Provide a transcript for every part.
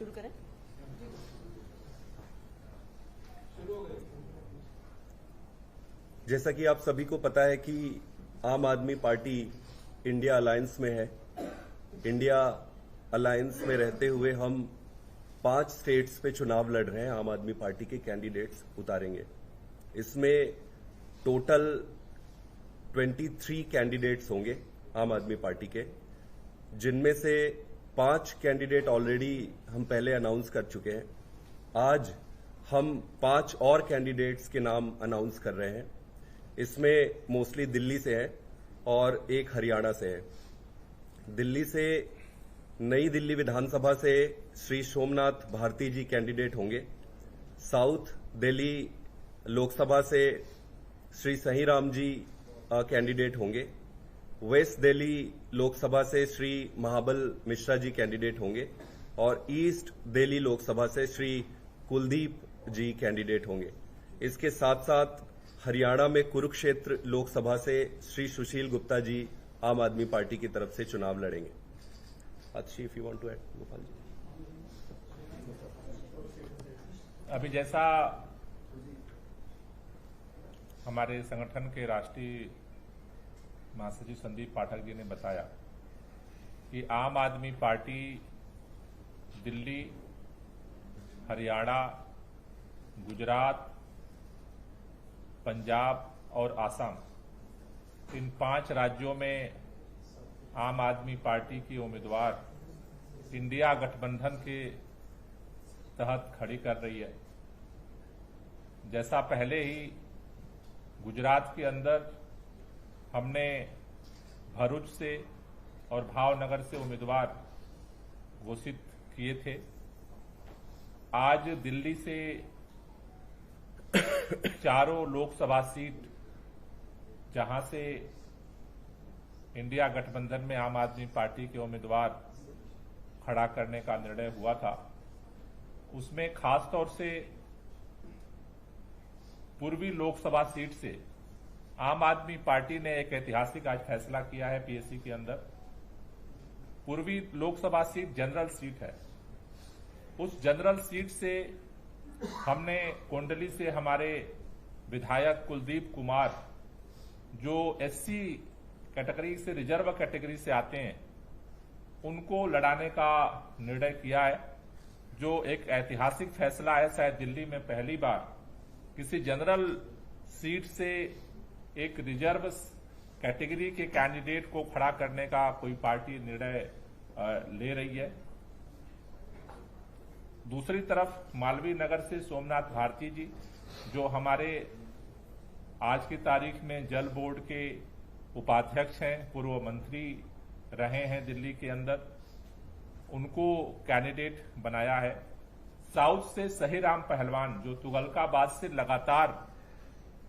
शुरू करें। जैसा कि आप सभी को पता है कि आम आदमी पार्टी इंडिया अलायंस में है। इंडिया अलायंस में रहते हुए हम 5 स्टेट्स पे चुनाव लड़ रहे हैं। आम आदमी पार्टी के कैंडिडेट्स उतारेंगे। इसमें टोटल 23 कैंडिडेट्स होंगे आम आदमी पार्टी के, जिनमें से 5 कैंडिडेट ऑलरेडी हम पहले अनाउंस कर चुके हैं। आज हम 5 और कैंडिडेट्स के नाम अनाउंस कर रहे हैं। इसमें मोस्टली दिल्ली से है और एक हरियाणा से है। दिल्ली से नई दिल्ली विधानसभा से श्री सोमनाथ भारती जी कैंडिडेट होंगे। साउथ दिल्ली लोकसभा से श्री सही राम जी कैंडिडेट होंगे। वेस्ट दिल्ली लोकसभा से श्री महाबल मिश्रा जी कैंडिडेट होंगे और ईस्ट दिल्ली लोकसभा से श्री कुलदीप जी कैंडिडेट होंगे। इसके साथ साथ हरियाणा में कुरुक्षेत्र लोकसभा से श्री सुशील गुप्ता जी आम आदमी पार्टी की तरफ से चुनाव लड़ेंगे। अच्छी if you want to add Gopal ji. अभी जैसा हमारे संगठन के राष्ट्रीय महासचिव संदीप पाठक जी ने बताया कि आम आदमी पार्टी दिल्ली, हरियाणा, गुजरात, पंजाब और आसाम, इन 5 राज्यों में आम आदमी पार्टी की उम्मीदवार इंडिया गठबंधन के तहत खड़ी कर रही है। जैसा पहले ही गुजरात के अंदर हमने भरूच से और भावनगर से उम्मीदवार घोषित किए थे, आज दिल्ली से चारों लोकसभा सीट जहां से इंडिया गठबंधन में आम आदमी पार्टी के उम्मीदवार खड़ा करने का निर्णय हुआ था, उसमें खास तौर से पूर्वी लोकसभा सीट से आम आदमी पार्टी ने एक ऐतिहासिक आज फैसला किया है। पीएससी के अंदर पूर्वी लोकसभा सीट जनरल सीट है। उस जनरल सीट से हमने कोंडली से हमारे विधायक कुलदीप कुमार, जो एससी कैटेगरी से रिजर्व कैटेगरी से आते हैं, उनको लड़ाने का निर्णय किया है, जो एक ऐतिहासिक फैसला है। शायद दिल्ली में पहली बार किसी जनरल सीट से एक रिजर्व कैटेगरी के कैंडिडेट को खड़ा करने का कोई पार्टी निर्णय ले रही है। दूसरी तरफ मालवीय नगर से सोमनाथ भारती जी, जो हमारे आज की तारीख में जल बोर्ड के उपाध्यक्ष हैं, पूर्व मंत्री रहे हैं दिल्ली के अंदर, उनको कैंडिडेट बनाया है। साउथ से सही राम पहलवान, जो तुगलकाबाद से लगातार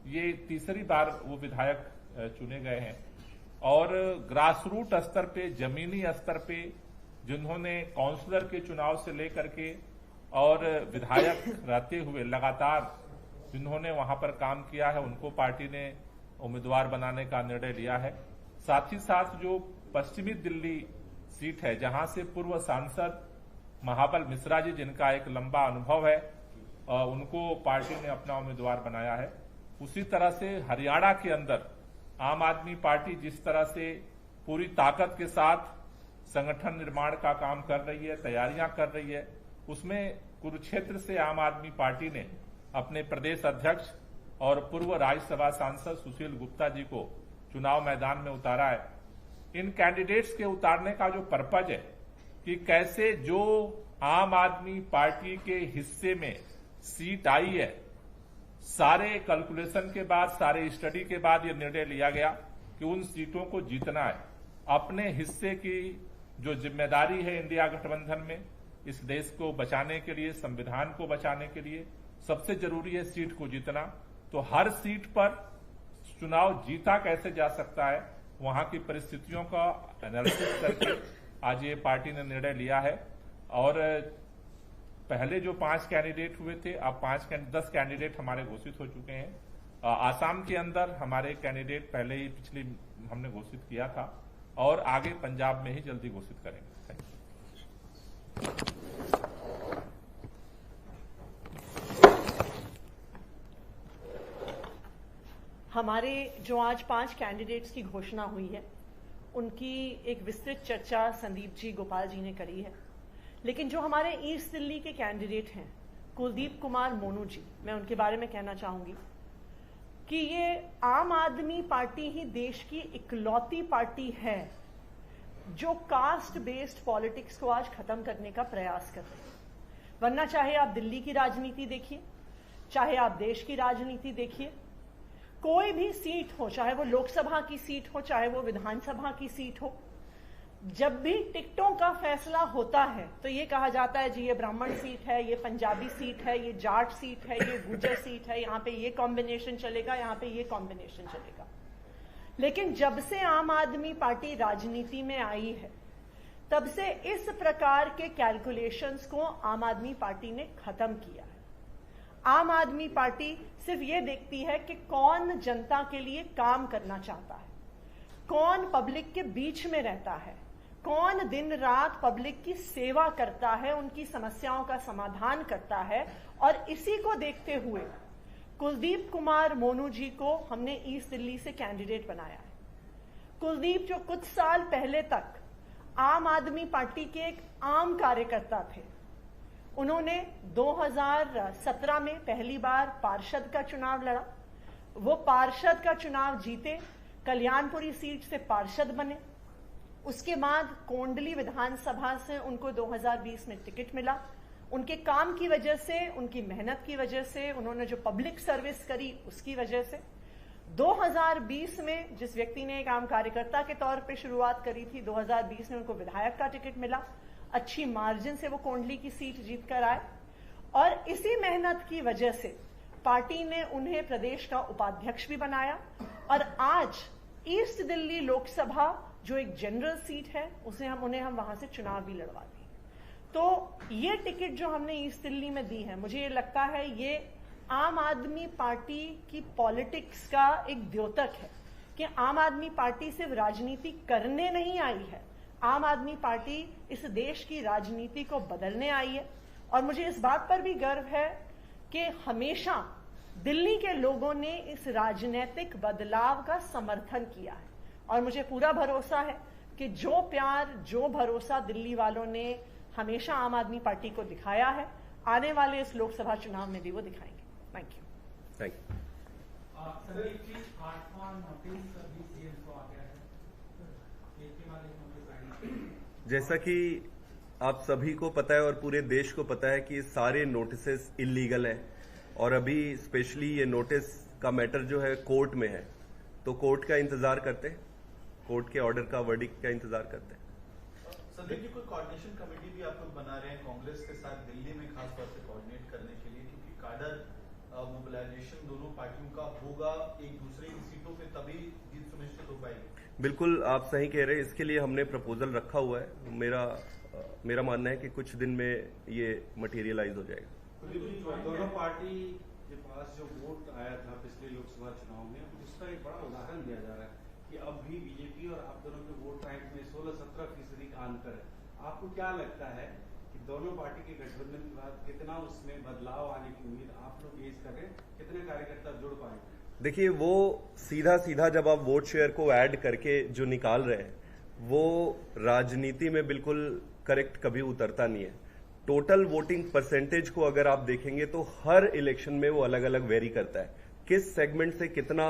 ये तीसरी बार वो विधायक चुने गए हैं और ग्रासरूट स्तर पे, जमीनी स्तर पे, जिन्होंने काउंसलर के चुनाव से लेकर के और विधायक रहते हुए लगातार जिन्होंने वहां पर काम किया है, उनको पार्टी ने उम्मीदवार बनाने का निर्णय लिया है। साथ ही साथ जो पश्चिमी दिल्ली सीट है, जहां से पूर्व सांसद महाबल मिश्रा जी, जिनका एक लंबा अनुभव है, उनको पार्टी ने अपना उम्मीदवार बनाया है। उसी तरह से हरियाणा के अंदर आम आदमी पार्टी जिस तरह से पूरी ताकत के साथ संगठन निर्माण का काम कर रही है, तैयारियां कर रही है, उसमें कुरुक्षेत्र से आम आदमी पार्टी ने अपने प्रदेश अध्यक्ष और पूर्व राज्यसभा सांसद सुशील गुप्ता जी को चुनाव मैदान में उतारा है। इन कैंडिडेट्स के उतारने का जो पर्पज है कि कैसे जो आम आदमी पार्टी के हिस्से में सीट आई है, सारे कैलकुलेशन के बाद, सारे स्टडी के बाद यह निर्णय लिया गया कि उन सीटों को जीतना है। अपने हिस्से की जो जिम्मेदारी है इंडिया गठबंधन में, इस देश को बचाने के लिए, संविधान को बचाने के लिए सबसे जरूरी है सीट को जीतना। तो हर सीट पर चुनाव जीता कैसे जा सकता है, वहां की परिस्थितियों का एनालिसिस करके आज ये पार्टी ने निर्णय लिया है। और पहले जो 5 कैंडिडेट हुए थे, अब 10 कैंडिडेट हमारे घोषित हो चुके हैं। आसाम के अंदर हमारे कैंडिडेट पहले ही पिछली हमने घोषित किया था और आगे पंजाब में ही जल्दी घोषित करेंगे। Thank you. हमारे जो आज 5 कैंडिडेट्स की घोषणा हुई है उनकी एक विस्तृत चर्चा संदीप जी, गोपाल जी ने करी है, लेकिन जो हमारे ईस्ट दिल्ली के कैंडिडेट हैं कुलदीप कुमार मोनू जी, मैं उनके बारे में कहना चाहूंगी कि ये आम आदमी पार्टी ही देश की इकलौती पार्टी है जो कास्ट बेस्ड पॉलिटिक्स को आज खत्म करने का प्रयास कर रही है। वरना चाहे आप दिल्ली की राजनीति देखिए, चाहे आप देश की राजनीति देखिए, कोई भी सीट हो, चाहे वो लोकसभा की सीट हो, चाहे वो विधानसभा की सीट हो, जब भी टिकटों का फैसला होता है तो ये कहा जाता है जी ये ब्राह्मण सीट है, ये पंजाबी सीट है, ये जाट सीट है, ये गुर्जर सीट है, यहाँ पे ये कॉम्बिनेशन चलेगा, यहाँ पे ये कॉम्बिनेशन चलेगा। लेकिन जब से आम आदमी पार्टी राजनीति में आई है तब से इस प्रकार के कैलकुलेशंस को आम आदमी पार्टी ने खत्म किया है। आम आदमी पार्टी सिर्फ ये देखती है कि कौन जनता के लिए काम करना चाहता है, कौन पब्लिक के बीच में रहता है, कौन दिन रात पब्लिक की सेवा करता है, उनकी समस्याओं का समाधान करता है। और इसी को देखते हुए कुलदीप कुमार मोनू जी को हमने ईस्ट दिल्ली से कैंडिडेट बनाया है। कुलदीप जो कुछ साल पहले तक आम आदमी पार्टी के एक आम कार्यकर्ता थे, उन्होंने 2017 में पहली बार पार्षद का चुनाव लड़ा, वो पार्षद का चुनाव जीते, कल्याणपुरी सीट से पार्षद बने। उसके बाद कोंडली विधानसभा से उनको 2020 में टिकट मिला। उनके काम की वजह से, उनकी मेहनत की वजह से, उन्होंने जो पब्लिक सर्विस करी उसकी वजह से 2020 में जिस व्यक्ति ने एक आम कार्यकर्ता के तौर पे शुरुआत करी थी, 2020 में उनको विधायक का टिकट मिला। अच्छी मार्जिन से वो कोंडली की सीट जीत कर आए और इसी मेहनत की वजह से पार्टी ने उन्हें प्रदेश का उपाध्यक्ष भी बनाया। और आज ईस्ट दिल्ली लोकसभा जो एक जनरल सीट है उन्हें हम वहां से चुनाव भी लड़वा दिए। तो ये टिकट जो हमने ईस्ट दिल्ली में दी है, मुझे ये लगता है ये आम आदमी पार्टी की पॉलिटिक्स का एक द्योतक है कि आम आदमी पार्टी सिर्फ राजनीति करने नहीं आई है, आम आदमी पार्टी इस देश की राजनीति को बदलने आई है। और मुझे इस बात पर भी गर्व है कि हमेशा दिल्ली के लोगों ने इस राजनीतिक बदलाव का समर्थन किया है और मुझे पूरा भरोसा है कि जो प्यार, जो भरोसा दिल्ली वालों ने हमेशा आम आदमी पार्टी को दिखाया है, आने वाले इस लोकसभा चुनाव में भी वो दिखाएंगे। Thank you. Thank you. Sandeep ji, 8वां नोटिस अभी सीएम को आ गया है, एक के बाद एक नोटिस आएंगे। जैसा कि आप सभी को पता है और पूरे देश को पता है कि सारे नोटिसेस इलीगल हैं और अभी स्पेशली ये नोटिस का मैटर जो है कोर्ट में है, तो कोर्ट का इंतजार करते हैं, कोर्ट के ऑर्डर का, वर्डिक्ट का इंतजार करते हैं। संदीप जी, कोई कोऑर्डिनेशन कमेटी भी आप लोग बना रहे हैं कांग्रेस के साथ दिल्ली में, खासतौर से कोऑर्डिनेट करने के लिए, क्योंकि काडर मोबिलाइजेशन दोनों पार्टियों का होगा एक दूसरे की सीटों पे, तभी जीत सुनिश्चित हो पाएगी। बिल्कुल आप सही कह रहे हैं, इसके लिए हमने प्रपोजल रखा हुआ है। मेरा मानना है कि कुछ दिन में ये मटेरियलाइज हो जाएगा। दोनों पार्टी के पास जो वोट आया था पिछले लोकसभा चुनाव में, उसका एक बड़ा उदाहरण दिया जा रहा है कि अब भी बीजेपी और आप दोनों के वोट बैंक में 16-17% का अंतर है। आपको क्या लगता है कि दोनों पार्टी के गठबंधन के बाद कितना उसमें बदलाव आने की उम्मीद आप लोग गेज कर रहे हैं, कितने कार्यकर्ता जुड़ पाएंगे? देखिए, वो सीधा जब आप वोट शेयर को ऐड करके जो निकाल रहे हैं वो राजनीति में बिल्कुल करेक्ट कभी उतरता नहीं है। टोटल वोटिंग परसेंटेज को अगर आप देखेंगे तो हर इलेक्शन में वो अलग अलग वेरी करता है। किस सेगमेंट से कितना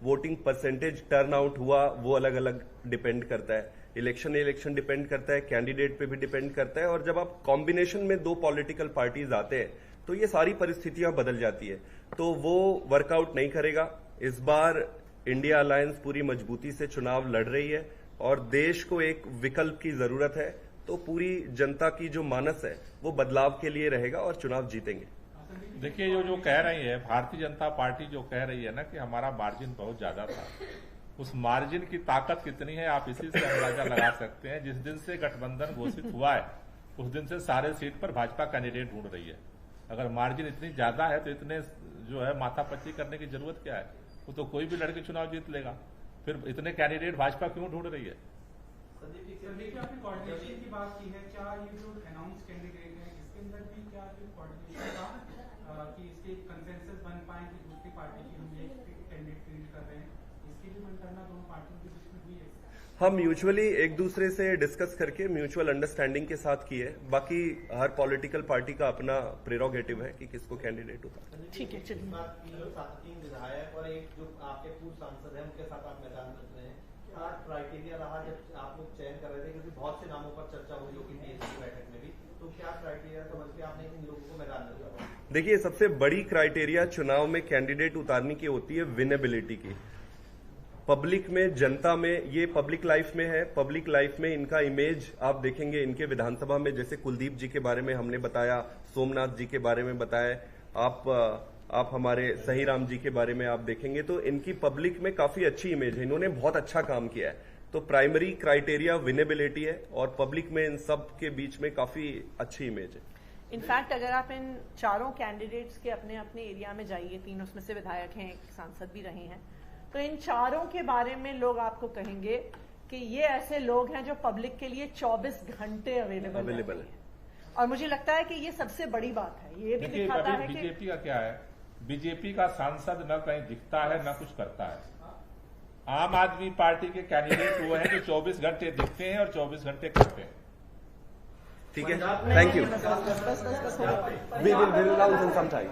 वोटिंग परसेंटेज टर्न आउट हुआ वो अलग अलग डिपेंड करता है। इलेक्शन डिपेंड करता है, कैंडिडेट पे भी डिपेंड करता है। और जब आप कॉम्बिनेशन में दो पॉलिटिकल पार्टीज आते हैं तो ये सारी परिस्थितियां बदल जाती है, तो वो वर्कआउट नहीं करेगा। इस बार इंडिया अलायंस पूरी मजबूती से चुनाव लड़ रही है और देश को एक विकल्प की जरूरत है, तो पूरी जनता की जो मानस है वो बदलाव के लिए रहेगा और चुनाव जीतेंगे। देखिए, जो कह रही है भारतीय जनता पार्टी, जो कह रही है ना कि हमारा मार्जिन बहुत ज्यादा था, उस मार्जिन की ताकत कितनी है आप इसी से अंदाजा लगा सकते हैं। जिस दिन से गठबंधन घोषित हुआ है उस दिन से सारे सीट पर भाजपा कैंडिडेट ढूंढ रही है। अगर मार्जिन इतनी ज्यादा है तो इतने जो है माथापच्ची करने की जरूरत क्या है? वो तो कोई भी लड़के चुनाव जीत लेगा, फिर इतने कैंडिडेट भाजपा क्यों ढूंढ रही है? संदीप, आपने कोऑर्डिनेशन की बात की है, क्या ये जो अनाउंस कैंडिडेट है इसके अंदर भी क्या कोऑर्डिनेशन का कि इसके कंसेंसस बन पाए कि दूसरी पार्टी की हम एक कैंडिडेट फील्ड कर रहे हैं, इसकी भी मंत्रणा दोनों पार्टियों के बीच में हुई है? हम म्यूचुअली एक दूसरे से डिस्कस करके म्यूचुअल अंडरस्टैंडिंग के साथ की है। बाकी हर पॉलिटिकल पार्टी का अपना प्रेरोगेटिव है कि किसको कैंडिडेट होगा। ठीक है, चलिए। 3 विधायक और एक जो आपके पूर्व सांसद हैं उनके साथ आप मैदान में उतरे हैं, क्या क्राइटेरिया रहा जब आप लोग चयन कर रहे थे, क्योंकि बहुत से नामों पर चर्चा हुई होगी बीएसपी बैठक में भी, तो क्या क्राइटेरिया समझ के आपने इन लोगों को मैदान में उतारा? देखिए, सबसे बड़ी क्राइटेरिया चुनाव में कैंडिडेट उतारने की होती है विनेबिलिटी की। पब्लिक में, जनता में, ये पब्लिक लाइफ में है। पब्लिक लाइफ में इनका इमेज आप देखेंगे इनके विधानसभा में, जैसे कुलदीप जी के बारे में हमने बताया, सोमनाथ जी के बारे में बताया, आप हमारे सही राम जी के बारे में आप देखेंगे तो इनकी पब्लिक में काफी अच्छी इमेज है, इन्होंने बहुत अच्छा काम किया है। तो प्राइमरी क्राइटेरिया विनेबिलिटी है और पब्लिक में इन सब के बीच में काफी अच्छी इमेज है। इनफैक्ट अगर आप इन चारों कैंडिडेट्स के अपने अपने एरिया में जाइए, 3 उसमें से विधायक हैं, एक सांसद भी रहे हैं, तो इन चारों के बारे में लोग आपको कहेंगे कि ये ऐसे लोग हैं जो पब्लिक के लिए 24 घंटे अवेलेबल है। और मुझे लगता है कि ये सबसे बड़ी बात है। ये भी दिखाता है कि बीजेपी का क्या है, बीजेपी का सांसद न कहीं दिखता है न कुछ करता है। आम आदमी पार्टी के कैंडिडेट वो हैं जो 24 घंटे दिखते हैं और 24 घंटे करते हैं। ठीक है, thank you. We will announce in some time.